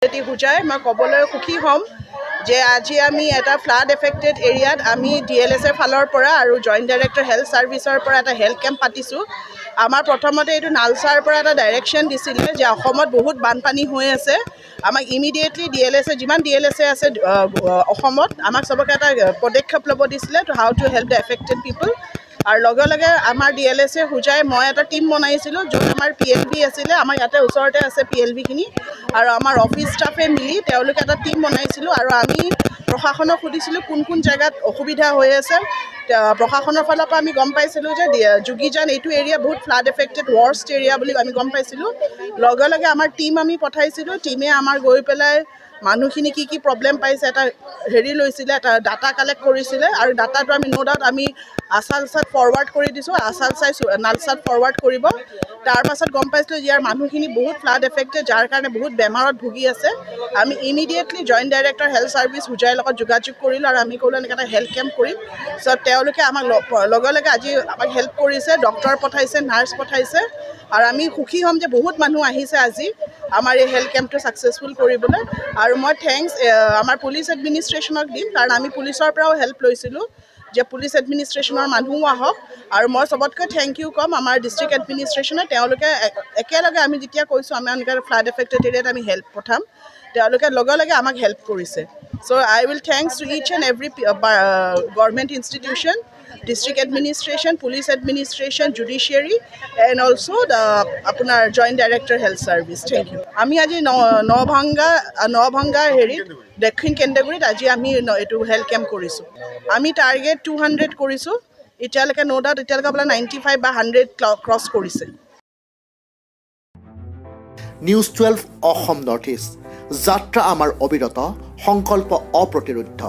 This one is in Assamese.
হুজাই মই ক'বলৈ সুখী হ'ম যে আজি আমি এটা ফ্লাড এফেক্টেড এৰিয়াত আমি DLSৰ ফালৰ পৰা আৰু জইণ্ট ডাইৰেক্টৰ হেল্থ ছাৰ্ভিচৰ পৰা এটা হেল্থ কেম্প পাতিছোঁ। আমাৰ প্ৰথমতে এইটো নালচাৰ পৰা এটা ডাইৰেকশ্যন দিছিলে যে অসমত বহুত বানপানী হৈ আছে, আমাক ইমিডিয়েটলি DLS যিমান DLS আছে অসমত আমাক চবকে এটা পদক্ষেপ ল'ব দিছিলে to how to help the affected people. আৰু লগে লগে আমাৰ DLSে হুজাই মই এটা টীম বনাইছিলোঁ য'ত আমাৰ PLB আছিলে, আমাৰ ইয়াতে ওচৰতে আছে PLBখিনি, আৰু আমাৰ অফিচ ষ্টাফে মিলি তেওঁলোকে এটা টীম বনাইছিলোঁ আৰু আমি প্ৰশাসনক সুধিছিলোঁ কোন কোন জেগাত অসুবিধা হৈ আছে। প্ৰশাসনৰ ফালৰ পৰা আমি গম পাইছিলোঁ যে যোগীজান এইটো এৰিয়া বহুত ফ্লাড এফেক্টেড ৱৰ্ষ্ট এৰিয়া বুলি আমি গম পাইছিলোঁ। লগে লগে আমাৰ টীম আমি পঠাইছিলোঁ, টীমে আমাৰ গৈ পেলাই মানুহখিনি কি প্ৰব্লেম পাইছে এটা লৈছিলে, এটা ডাটা কালেক্ট কৰিছিলে আৰু ডাটাটো আমি ডাউট আমি আছালচাত ফৰৱাৰ্ড কৰি দিছোঁ, আছালচাই নালচাত ফৰৱাৰ্ড কৰিব। তাৰ পাছত গম পাইছিলোঁ ইয়াৰ মানুহখিনি বহুত ফ্লাড এফেক্টেড, যাৰ কাৰণে বহুত বেমাৰত ভুগি আছে। আমি immediately joint director health service Huzair লগত যোগাযোগ কৰিলোঁ আৰু আমি ক'লোঁ এনেকৈ এটা হেল্থ কেম্প কৰিম। চ' তেওঁলোকে আমাক লগে লগে আজি আমাক হেল্প কৰিছে, ডক্টৰ পঠাইছে, নাৰ্ছ পঠাইছে, আৰু আমি সুখী হ'ম যে বহুত মানুহ আহিছে আজি আমাৰ এই হেল্থ কেম্পটো ছাকচেছফুল কৰিবলৈ। আৰু মই থেংকছ আমাৰ পুলিচ এডমিনিষ্ট্ৰেশ্যনক দিম, কাৰণ আমি পুলিচৰ পৰাও হেল্প লৈছিলোঁ যে পুলিচ এডমিনিষ্ট্ৰেশ্যনৰ মানুহো আহক। আৰু মই চবতকৈ থেংক ইউ ক'ম আমাৰ ডিষ্ট্ৰিক্ট এডমিনিষ্ট্ৰেশ্যনে, তেওঁলোকে একেলগে আমি যেতিয়া কৈছোঁ আমি এনেকৈ ফ্লাড এফেক্টেড এৰিয়াত আমি হেল্প পঠাম, তেওঁলোকে লগে লগে আমাক হেল্প কৰিছে। So' I will thanks to each and every government institution, district administration, police administration, judiciary and also' আপোনাৰ joint director health service. Thank you. আমি আজি নভাংগা হেৰিত দক্ষিণ কেন্দ্ৰগুৰিত আজি আমি এইটো হেল্থ কেম্প কৰিছোঁ। আমি টাৰ্গেট 200 কৰিছোঁ, এতিয়ালৈকে ডাউট এতিয়ালৈকে আপোনাৰ 95 বা 100 ক্ৰছ কৰিছে। নিউজ 12 অসম নৰ্থ ইষ্ট, যাত্ৰা আমাৰ অবিৰত, সংকল্প অপ্ৰতিৰোধ্য।